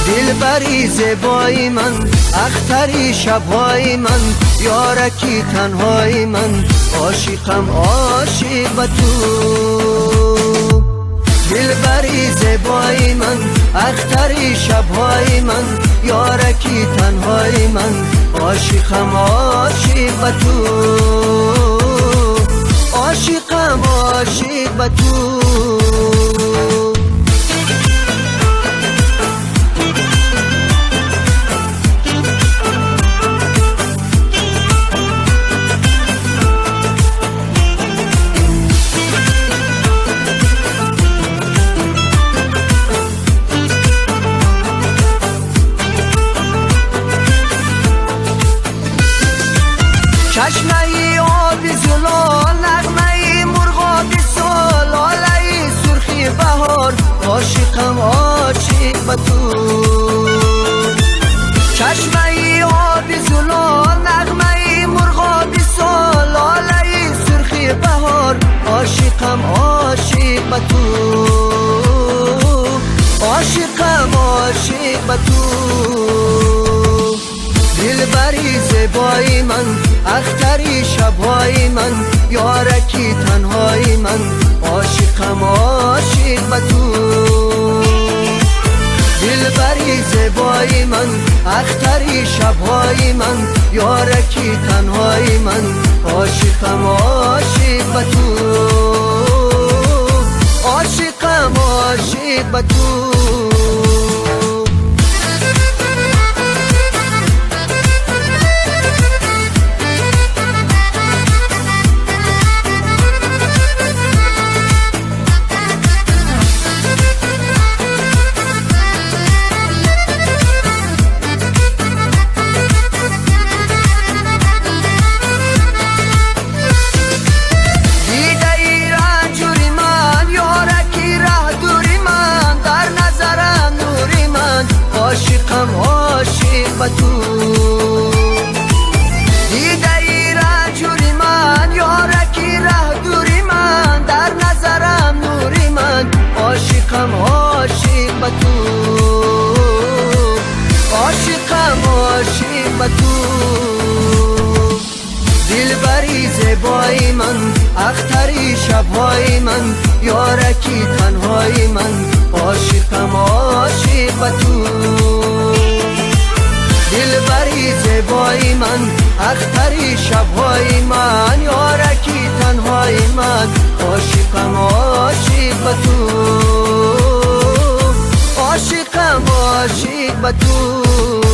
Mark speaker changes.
Speaker 1: دلبری زیبای من، اختری شبهای من، یارکی تنهای من، عاشقم عاشق به تو. دلبری زیبای من، اختری شبهای من، یارکی تنهای من، عاشقم عاشق به تو. عاشقم عاشق به تو. چشمه آبی زلال، نغمه مرغابی سال، آله سرخی بهار، عاشقم عاشق به تو. چشمه آبی زلال، نغمه مرغابی سال، آله سرخی بهار، عاشقم عاشق به تو. عاشقم عاشق به تو. دلبری زیبای من، اختری شبهای من، یارکی تنهای من، عاشقم عاشق به تو. دلبری زیبای من، اختری شبهای من، یارکی تنهای من، عاشقم عاشق به تو. عاشقم عاشق به تو. عاشقم عاشق به تو. دیده ای رنجوری من، یارکی ره دوری من، در نظرم نوری من، عاشقم عاشق به تو. عاشقم عاشق به تو. دلبری زیبای من، اختری شبهای من، یارکی تنهای من، عاشقم عاشق به تو. دلبری زیبای من، اختری شبهای من، یارکی تنهای من، عاشقم عاشق به تو. عاشقم عاشق به تو.